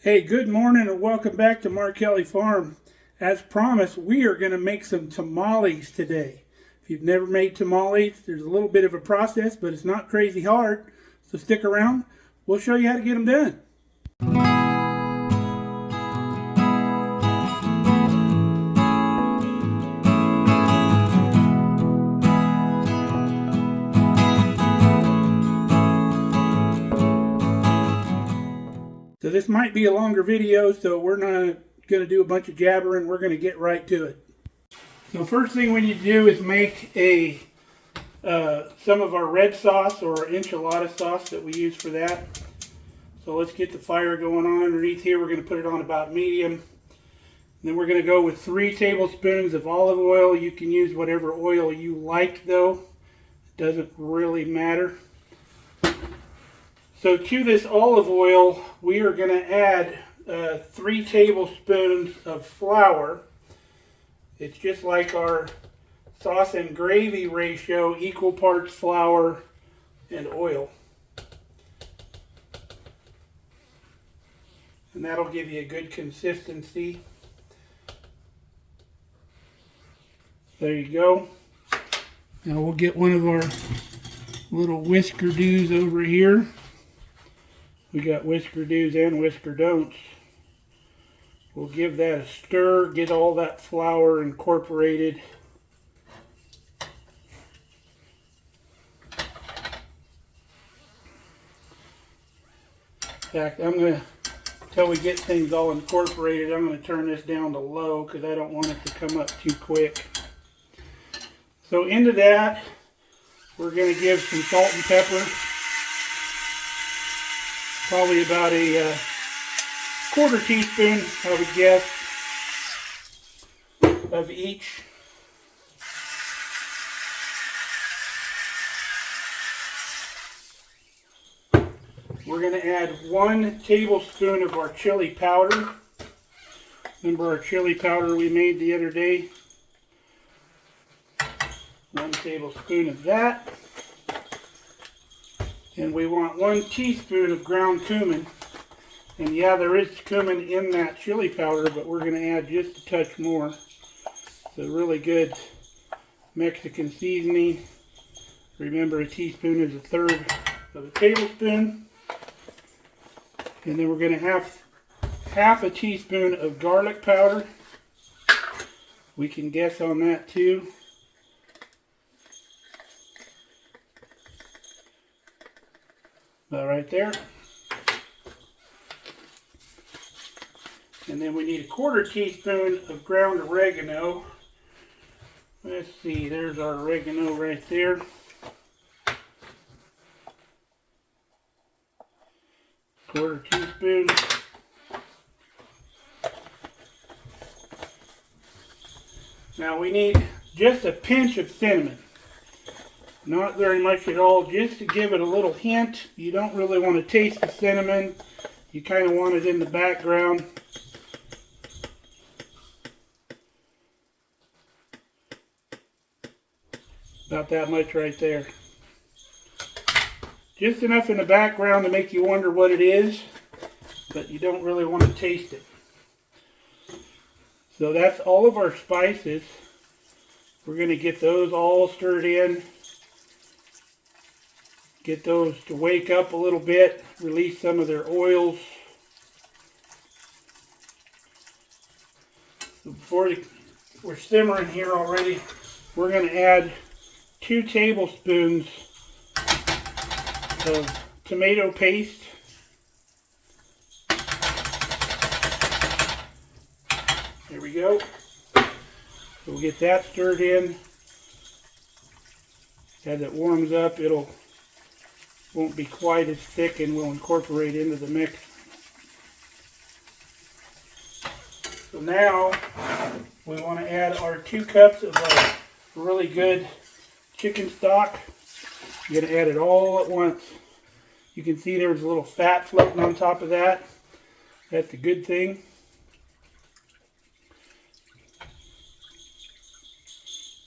Hey, good morning and welcome back to Markelly Farm. As promised, we are going to make some tamales today. If you've never made tamales, there's a little bit of a process, but it's not crazy hard. So stick around. We'll show you how to get them done. So this might be a longer video, so we're not going to do a bunch of jabbering. We're going to get right to it. So first thing we need to do is make some of our red sauce or enchilada sauce that we use for that. So let's get the fire going on underneath here. We're going to put it on about medium. And then we're going to go with 3 tablespoons of olive oil. You can use whatever oil you like though. It doesn't really matter. So to this olive oil, we are going to add 3 tablespoons of flour. It's just like our sauce and gravy ratio, equal parts flour and oil. And that'll give you a good consistency. There you go. Now we'll get one of our little whisker doos over here. We got whisker do's and whisker don'ts. We'll give that a stir, get all that flour incorporated. In fact, until we get things all incorporated, I'm going to turn this down to low because I don't want it to come up too quick. So into that, we're going to give some salt and pepper. Probably about a quarter teaspoon, I would guess, of each. We're going to add 1 tablespoon of our chili powder. Remember our chili powder we made the other day? 1 tablespoon of that. And we want 1 teaspoon of ground cumin. And yeah, there is cumin in that chili powder, but we're going to add just a touch more. It's a really good Mexican seasoning. Remember, a teaspoon is 1/3 of a tablespoon. And then we're going to have half a teaspoon of garlic powder. We can guess on that too. About right there. And then we need a quarter teaspoon of ground oregano. Let's see, there's our oregano right there. Quarter teaspoon. Now we need just a pinch of cinnamon. Not very much at all, just to give it a little hint. You don't really want to taste the cinnamon. You kind of want it in the background. About that much right there. Just enough in the background to make you wonder what it is, but you don't really want to taste it. So that's all of our spices. We're going to get those all stirred in. Get those to wake up a little bit, release some of their oils. So before we're simmering here already, we're going to add 2 tablespoons of tomato paste. There we go. So we'll get that stirred in. As it warms up, won't be quite as thick and will incorporate into the mix. So now we want to add our 2 cups of our really good chicken stock. You're going to add it all at once. You can see there's a little fat floating on top of that. That's a good thing.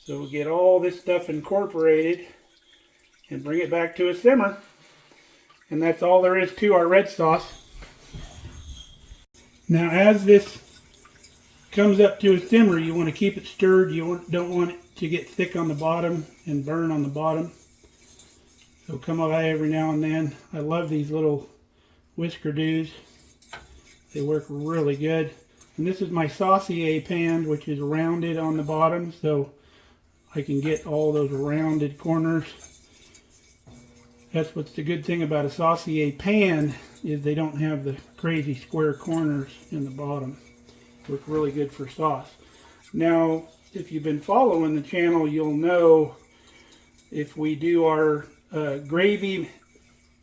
So we'll get all this stuff incorporated and bring it back to a simmer. And that's all there is to our red sauce. Now as this comes up to a simmer, you want to keep it stirred. You don't want it to get thick on the bottom and burn on the bottom. So come by every now and then. I love these little whisker doos. They work really good. And this is my saucier pan, which is rounded on the bottom, so I can get all those rounded corners. That's what's the good thing about a saucier pan, is they don't have the crazy square corners in the bottom. Work really good for sauce. Now, if you've been following the channel, you'll know if we do our gravy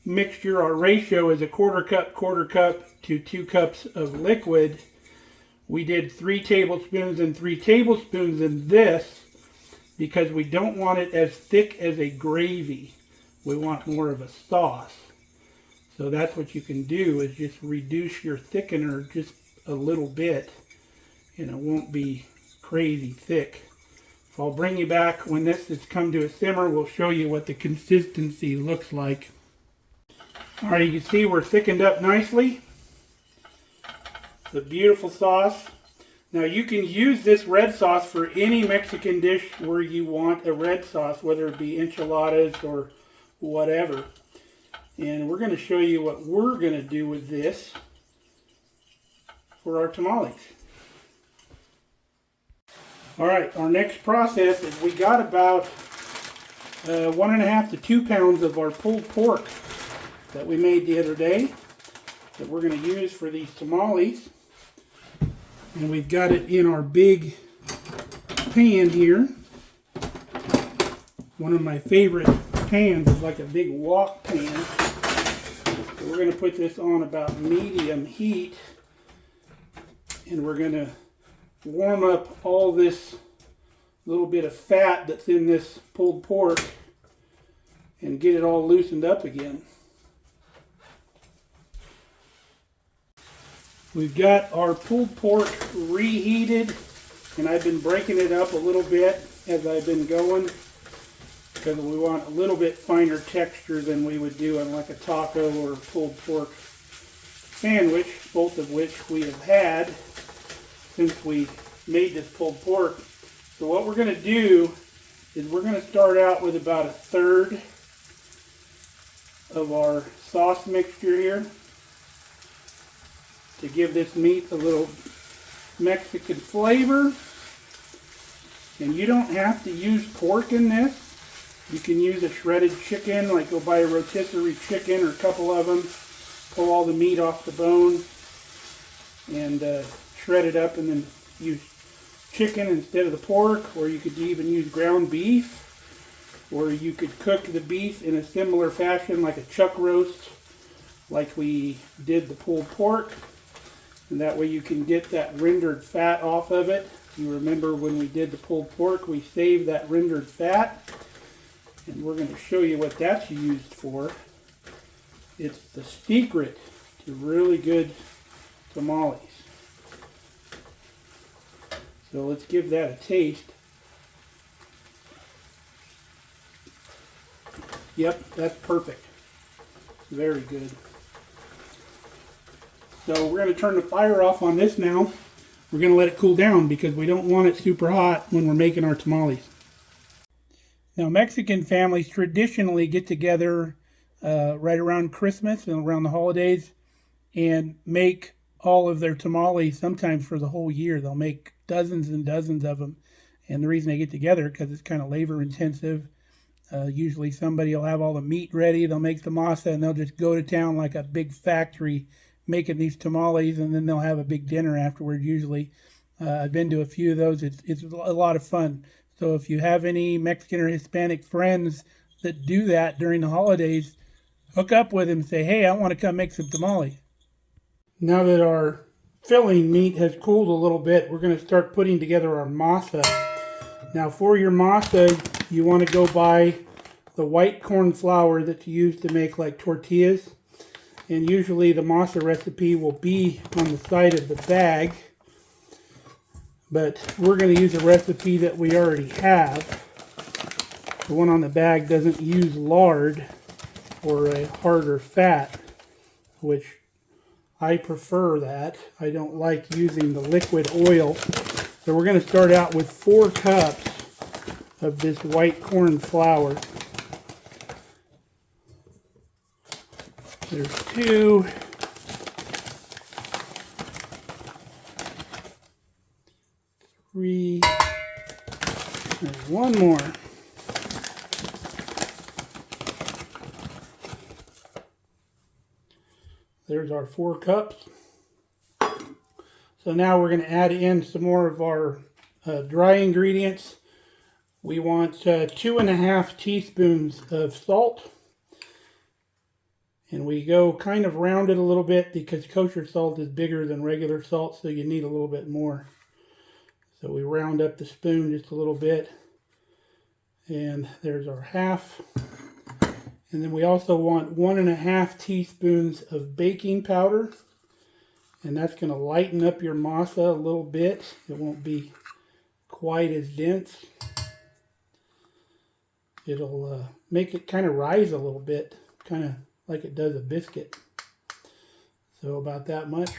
mixture, our ratio is a quarter cup to 2 cups of liquid. We did 3 tablespoons and 3 tablespoons in this because we don't want it as thick as a gravy. We want more of a sauce. So that's what you can do, is just reduce your thickener just a little bit, and it won't be crazy thick. So I'll bring you back when this has come to a simmer. We'll show you what the consistency looks like. All right, you can see we're thickened up nicely. It's a beautiful sauce. Now you can use this red sauce for any Mexican dish where you want a red sauce, whether it be enchiladas or whatever. And we're going to show you what we're going to do with this for our tamales. All right, our next process is we got about 1.5 to 2 pounds of our pulled pork that we made the other day that we're going to use for these tamales. And we've got it in our big pan here. One of my favorite pans is like a big wok pan. So we're going to put this on about medium heat. And we're going to warm up all this little bit of fat that's in this pulled pork and get it all loosened up again. We've got our pulled pork reheated, and I've been breaking it up a little bit as I've been going because we want a little bit finer texture than we would do on like a taco or a pulled pork sandwich, both of which we have had since we made this pulled pork. So what we're going to do is we're going to start out with about 1/3 of our sauce mixture here to give this meat a little Mexican flavor. And you don't have to use pork in this. You can use a shredded chicken, like go buy a rotisserie chicken or a couple of them, pull all the meat off the bone and shred it up, and then use chicken instead of the pork. Or you could even use ground beef, or you could cook the beef in a similar fashion like a chuck roast like we did the pulled pork, and that way you can get that rendered fat off of it. You remember when we did the pulled pork, we saved that rendered fat, and we're going to show you what that's used for. It's the secret to really good tamales. So let's give that a taste. Yep, that's perfect. Very good. So we're going to turn the fire off on this now. We're going to let it cool down because we don't want it super hot when we're making our tamales. Now, Mexican families traditionally get together right around Christmas and around the holidays and make all of their tamales, sometimes for the whole year. They'll make dozens and dozens of them. And the reason they get together, because it's kind of labor intensive. Usually somebody will have all the meat ready. They'll make the masa, and they'll just go to town like a big factory making these tamales, and then they'll have a big dinner afterward usually. I've been to a few of those. It's a lot of fun. So if you have any Mexican or Hispanic friends that do that during the holidays, hook up with them and say, hey, I want to come make some tamales. Now that our filling meat has cooled a little bit, we're going to start putting together our masa. Now for your masa, you want to go buy the white corn flour that's used to make like tortillas. And usually the masa recipe will be on the side of the bag. But we're going to use a recipe that we already have. The one on the bag doesn't use lard or a harder fat, which I prefer that. I don't like using the liquid oil. So we're going to start out with 4 cups of this white corn flour. There's 2. 3. There's 1 more. There's our 4 cups. So now we're going to add in some more of our dry ingredients. We want 2½ teaspoons of salt. And we go kind of rounded a little bit because kosher salt is bigger than regular salt, so you need a little bit more. So we round up the spoon just a little bit. And there's our half. And then we also want 1½ teaspoons of baking powder. And that's going to lighten up your masa a little bit. It won't be quite as dense. It'll make it kind of rise a little bit, kind of like it does a biscuit. So about that much.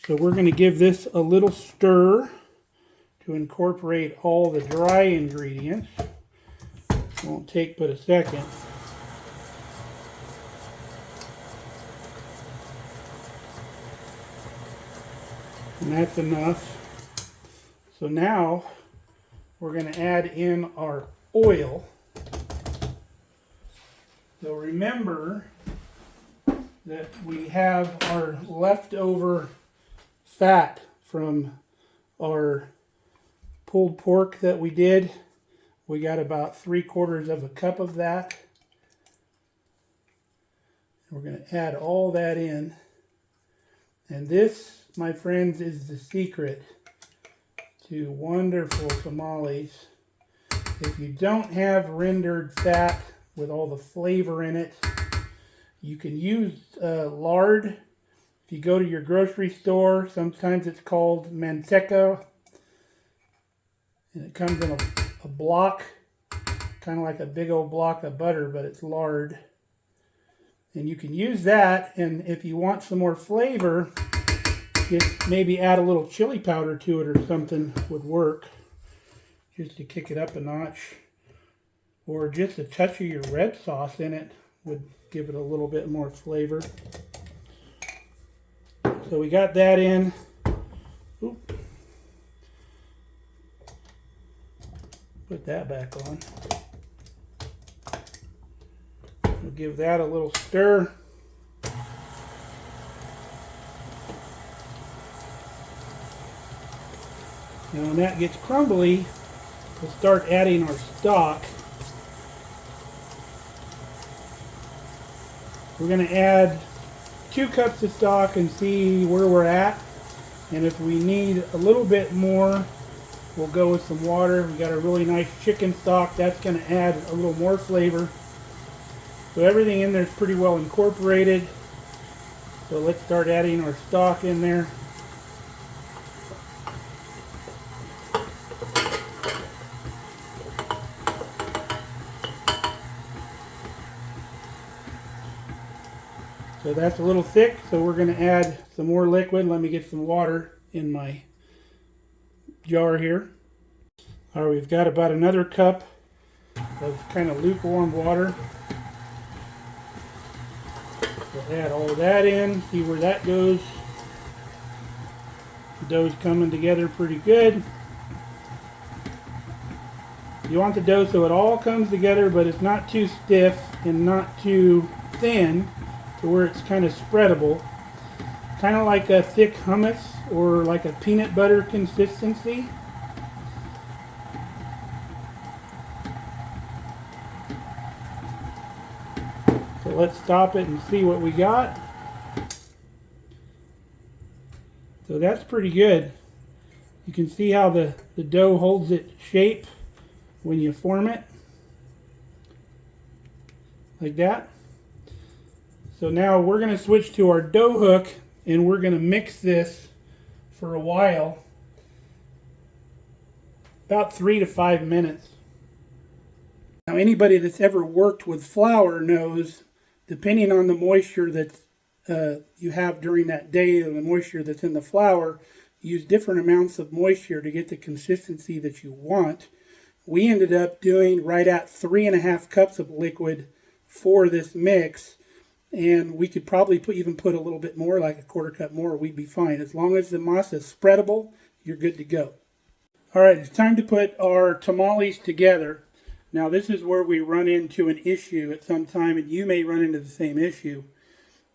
So we're going to give this a little stir to incorporate all the dry ingredients. Won't take but a second. And that's enough. So now we're going to add in our oil. So remember that we have our leftover fat from our pulled pork that we did. We got about 3/4 cup of that. We're going to add all that in. And this, my friends, is the secret to wonderful tamales. If you don't have rendered fat with all the flavor in it, you can use lard. If you go to your grocery store, sometimes it's called manteca. And it comes in a block, kind of like a big old block of butter, but it's lard. And you can use that, and if you want some more flavor, just maybe add a little chili powder to it or something would work, just to kick it up a notch. Or just a touch of your red sauce in it would give it a little bit more flavor. So we got that in. Oop. Put that back on. We'll give that a little stir. Now when that gets crumbly, we'll start adding our stock. We're going to add 2 cups of stock and see where we're at. And if we need a little bit more, we'll go with some water. We got a really nice chicken stock. That's going to add a little more flavor. So everything in there is pretty well incorporated. So let's start adding our stock in there. So that's a little thick, so we're going to add some more liquid. Let me get some water in my jar here. All right, we've got about another cup of kind of lukewarm water. We'll add all of that in, see where that goes. The dough's coming together pretty good. You want the dough so it all comes together, but it's not too stiff and not too thin, to where it's kind of spreadable. Kind of like a thick hummus or like a peanut butter consistency. So let's stop it and see what we got. So that's pretty good. You can see how the dough holds its shape when you form it. Like that. So now we're going to switch to our dough hook and we're going to mix this for a while. About 3 to 5 minutes. Now anybody that's ever worked with flour knows depending on the moisture that you have during that day and the moisture that's in the flour, use different amounts of moisture to get the consistency that you want. We ended up doing right at 3.5 cups of liquid for this mix, and we could probably even put a little bit more, like a 1/4 cup more. We'd be fine. As long as the masa is spreadable, you're good to go. All right, it's time to put our tamales together. Now this is where we run into an issue at some time, and you may run into the same issue,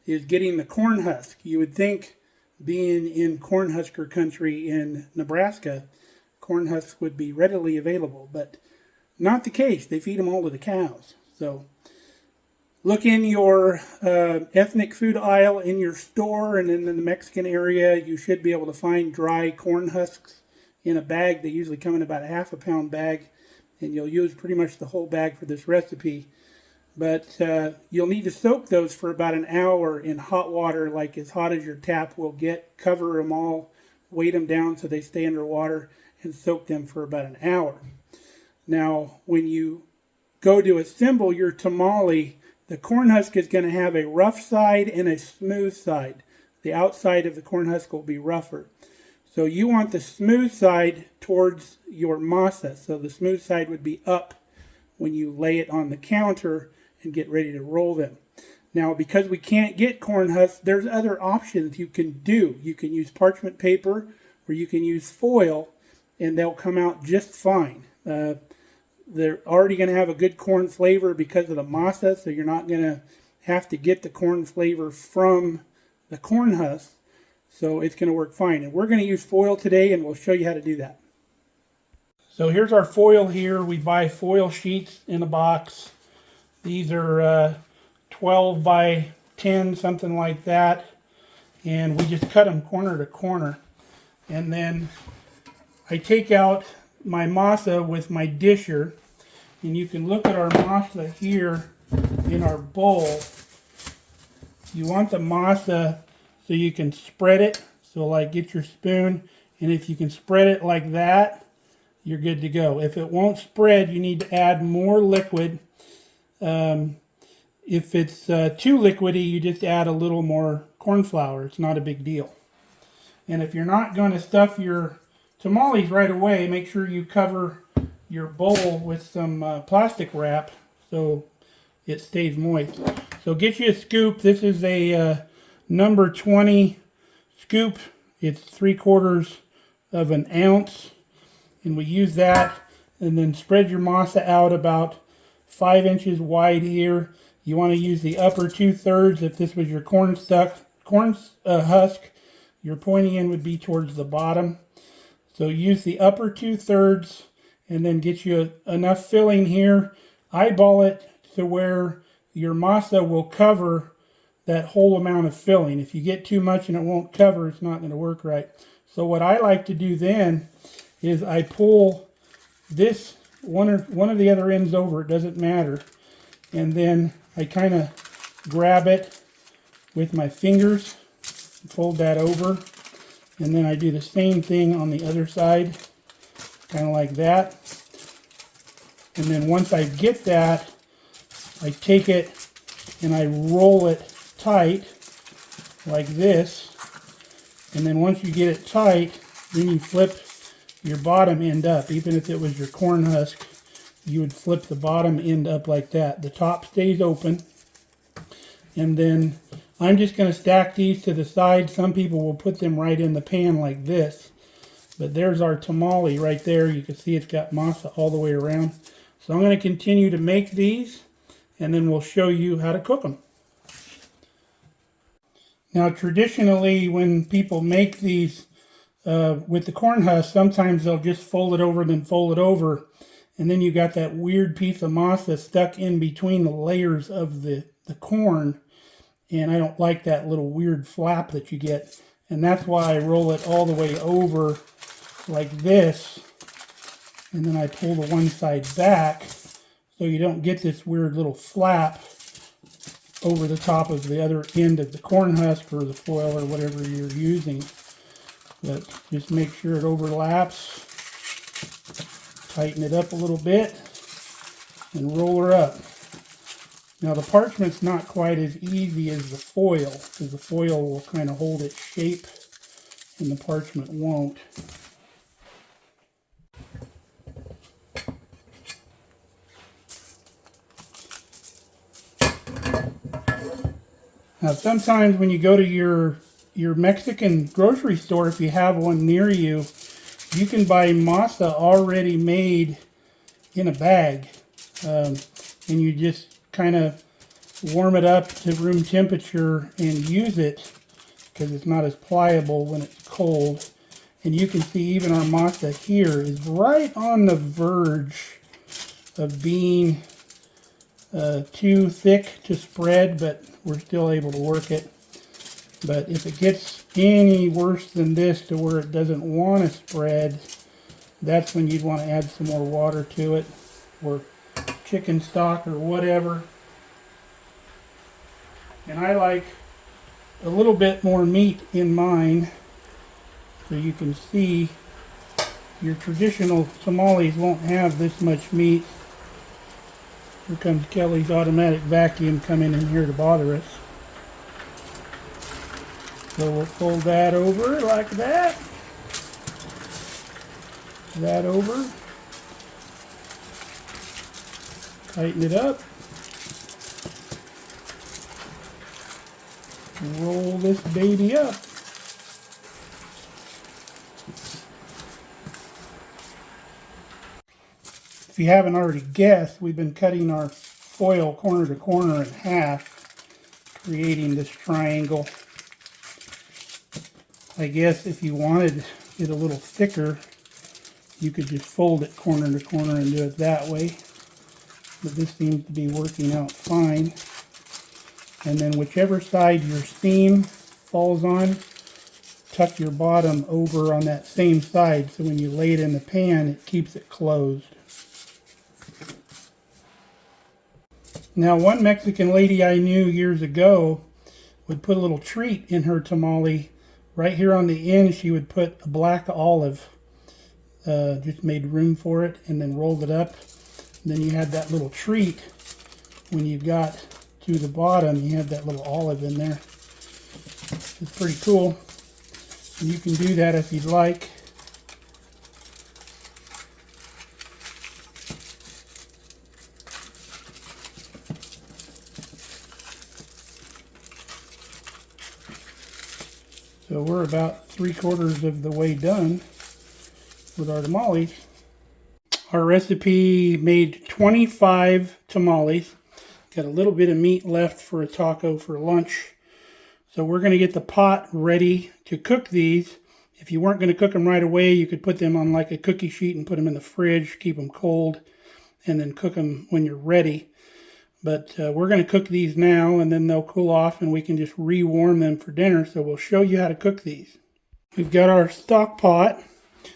is getting the corn husk. You would think, being in Cornhusker country in Nebraska, corn husks would be readily available, but not the case. They feed them all to the cows. So look in your ethnic food aisle in your store, and in the Mexican area you should be able to find dry corn husks in a bag. They usually come in about a 1/2 pound bag, and you'll use pretty much the whole bag for this recipe. But you'll need to soak those for about an hour in hot water, like as hot as your tap will get. Cover them all, weight them down so they stay under water, and soak them for about an hour. Now, when you go to assemble your tamale, the corn husk is going to have a rough side and a smooth side. The outside of the corn husk will be rougher. So you want the smooth side towards your masa. So the smooth side would be up when you lay it on the counter and get ready to roll them. Now, because we can't get corn husks, there's other options you can do. You can use parchment paper, or you can use foil, and they'll come out just fine. They're already going to have a good corn flavor because of the masa, so you're not going to have to get the corn flavor from the corn husk. So it's going to work fine. And we're going to use foil today, and we'll show you how to do that. So here's our foil here. We buy foil sheets in a box. These are 12 by 10, something like that. And we just cut them corner to corner. And then I take out my masa with my disher. And you can look at our masa here in our bowl. You want the masa so you can spread it. So like get your spoon, and if you can spread it like that, you're good to go. If it won't spread, you need to add more liquid. If it's too liquidy, you just add a little more corn flour. It's not a big deal. And if you're not going to stuff your tamales right away, make sure you cover your bowl with some plastic wrap so it stays moist. So get you a scoop. This is a number 20 scoop. It's 3/4 of an ounce, and we use that. And then spread your masa out about 5 inches wide here. You want to use the upper 2/3. If this was your corn husk, your pointy end would be towards the bottom. So use the upper 2/3, and then get you enough filling here. Eyeball it to where your masa will cover that whole amount of filling. If you get too much and it won't cover, it's not going to work right. So what I like to do then is I pull this one of the other ends over. It doesn't matter. And then I kind of grab it with my fingers, fold that over, and then I do the same thing on the other side, kind of like that. And then once I get that, I take it and I roll it tight like this. And then once you get it tight, then you flip your bottom end up. Even if it was your corn husk, you would flip the bottom end up like that. The top stays open. And then I'm just going to stack these to the side. Some people will put them right in the pan like this. But there's our tamale right there. You can see it's got masa all the way around. So I'm going to continue to make these, and then we'll show you how to cook them. Now, traditionally, when people make these with the corn husk, sometimes they'll just fold it over, then fold it over, and then you got that weird piece of masa stuck in between the layers of the corn, and I don't like that little weird flap that you get, and that's why I roll it all the way over like this, and then I pull the one side back so you don't get this weird little flap over the top of the other end of the corn husk or the foil or whatever you're using. But just make sure it overlaps. Tighten it up a little bit and roll her up. Now the parchment's not quite as easy as the foil, because the foil will kind of hold its shape and the parchment won't. Now sometimes when you go to your Mexican grocery store, if you have one near you, you can buy masa already made in a bag. And you just kind of warm it up to room temperature and use it, because it's not as pliable when it's cold. And you can see even our masa here is right on the verge of being too thick to spread, but we're still able to work it. But if it gets any worse than this to where it doesn't want to spread, that's when you'd want to add some more water to it, or chicken stock or whatever. And I like a little bit more meat in mine, so you can see your traditional tamales won't have this much meat. Here comes Kelly's automatic vacuum coming in here to bother us. So we'll fold that over like that. That over. Tighten it up. Roll this baby up. If you haven't already guessed, we've been cutting our foil corner to corner in half, creating this triangle. I guess if you wanted it a little thicker, you could just fold it corner to corner and do it that way. But this seems to be working out fine. And then whichever side your steam falls on, tuck your bottom over on that same side, so when you lay it in the pan, it keeps it closed. Now, one Mexican lady I knew years ago would put a little treat in her tamale. Right here on the end, she would put a black olive, just made room for it, and then rolled it up. And then you had that little treat. When you got to the bottom, you had that little olive in there. It's pretty cool. And you can do that if you'd like. So we're about 3/4 of the way done with our tamales. Our recipe made 25 tamales. Got a little bit of meat left for a taco for lunch. So we're going to get the pot ready to cook these. If you weren't going to cook them right away, you could put them on like a cookie sheet and put them in the fridge, keep them cold, and then cook them when you're ready. But we're going to cook these now, and then they'll cool off, and we can just re-warm them for dinner. So we'll show you how to cook these. We've got our stock pot.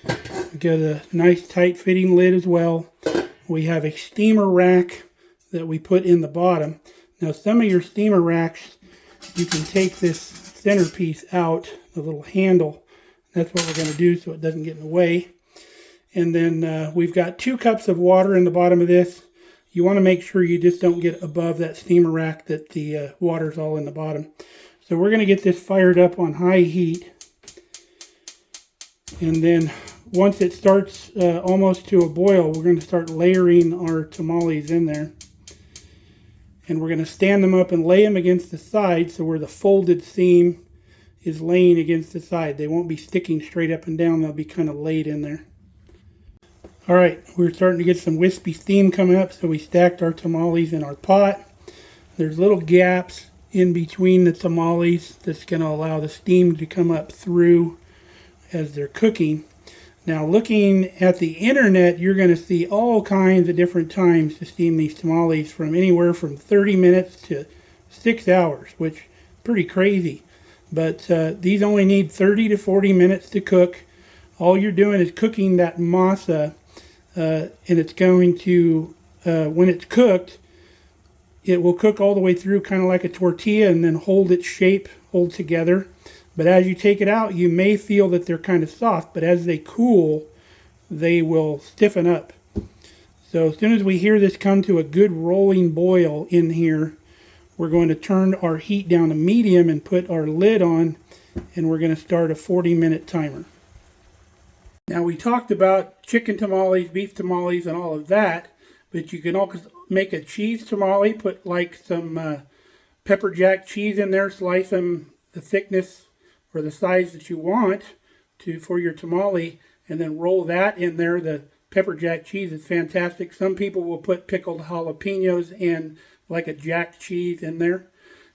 We've got a nice tight-fitting lid as well. We have a steamer rack that we put in the bottom. Now, some of your steamer racks, you can take this centerpiece out, the little handle. That's what we're going to do so it doesn't get in the way. And then we've got 2 cups of water in the bottom of this. You want to make sure you just don't get above that steamer rack, that the water's all in the bottom. So we're going to get this fired up on high heat. And then once it starts almost to a boil, we're going to start layering our tamales in there. And we're going to stand them up and lay them against the side, so where the folded seam is laying against the side. They won't be sticking straight up and down. They'll be kind of laid in there. All right, we're starting to get some wispy steam coming up, so we stacked our tamales in our pot. There's little gaps in between the tamales that's going to allow the steam to come up through as they're cooking. Now, looking at the internet, you're going to see all kinds of different times to steam these tamales, from anywhere from 30 minutes to 6 hours, which is pretty crazy. But these only need 30 to 40 minutes to cook. All you're doing is cooking that masa. And it's going to, when it's cooked, it will cook all the way through, kind of like a tortilla, and then hold its shape, hold together. But as you take it out, you may feel that they're kind of soft, but as they cool, they will stiffen up. So as soon as we hear this come to a good rolling boil in here, we're going to turn our heat down to medium and put our lid on, and we're going to start a 40-minute timer. Now, we talked about chicken tamales, beef tamales, and all of that, but you can also make a cheese tamale, put like some pepper jack cheese in there, slice them the thickness or the size that you want for your tamale, and then roll that in there. The pepper jack cheese is fantastic. Some people will put pickled jalapenos and like a jack cheese in there,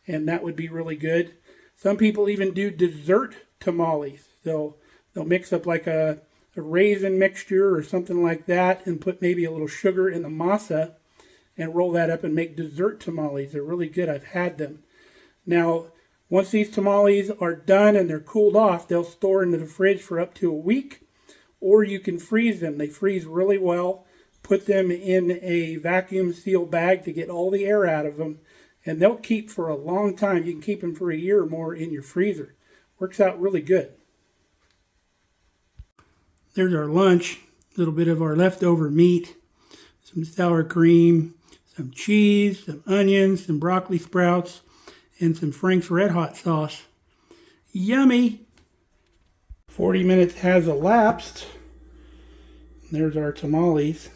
and that would be really good. Some people even do dessert tamales. They'll mix up like a raisin mixture or something like that and put maybe a little sugar in the masa and roll that up and make dessert tamales. They're really good. I've had them. Now, once these tamales are done and they're cooled off, they'll store into the fridge for up to a week, or you can freeze them. They freeze really well. Put them in a vacuum sealed bag to get all the air out of them, and they'll keep for a long time. You can keep them for a year or more in your freezer. Works out really good. There's our lunch. A little bit of our leftover meat, some sour cream, some cheese, some onions, some broccoli sprouts, and some Frank's Red Hot sauce. Yummy! 40 minutes has elapsed. There's our tamales.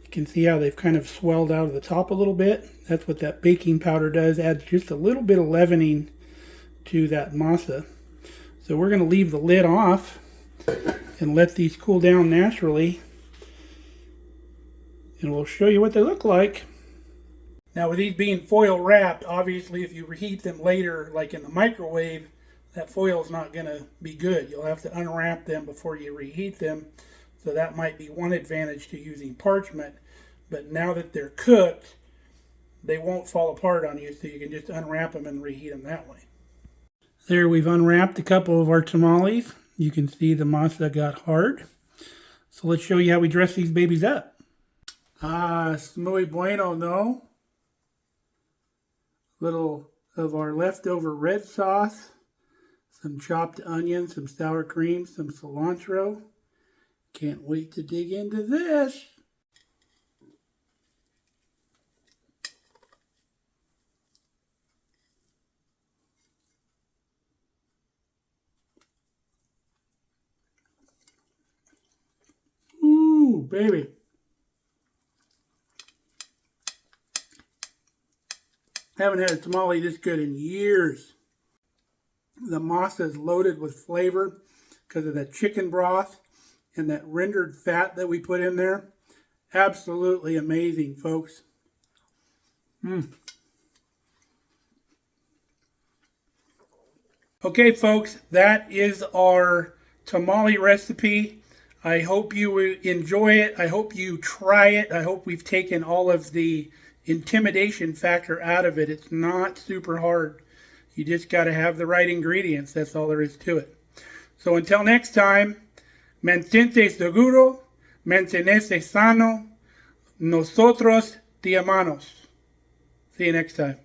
You can see how they've kind of swelled out of the top a little bit. That's what that baking powder does. Adds just a little bit of leavening to that masa. So we're going to leave the lid off and let these cool down naturally. And we'll show you what they look like. Now, with these being foil wrapped, obviously if you reheat them later, like in the microwave, that foil is not going to be good. You'll have to unwrap them before you reheat them. So that might be one advantage to using parchment. But now that they're cooked, they won't fall apart on you, so you can just unwrap them and reheat them that way. There, we've unwrapped a couple of our tamales. You can see the masa got hard. So let's show you how we dress these babies up. Es muy bueno, no? Little of our leftover red sauce, some chopped onion, some sour cream, some cilantro. Can't wait to dig into this. Ooh, baby. Haven't had a tamale this good in years. The masa is loaded with flavor because of that chicken broth and that rendered fat that we put in there. Absolutely amazing, folks. Okay, folks, that is our tamale recipe. I hope you enjoy it. I hope you try it. I hope we've taken all of the intimidation factor out of it. It's not super hard. You just got to have the right ingredients. That's all there is to it. So until next time, mantente seguro, mantenese sano, nosotros te amamos. See you next time.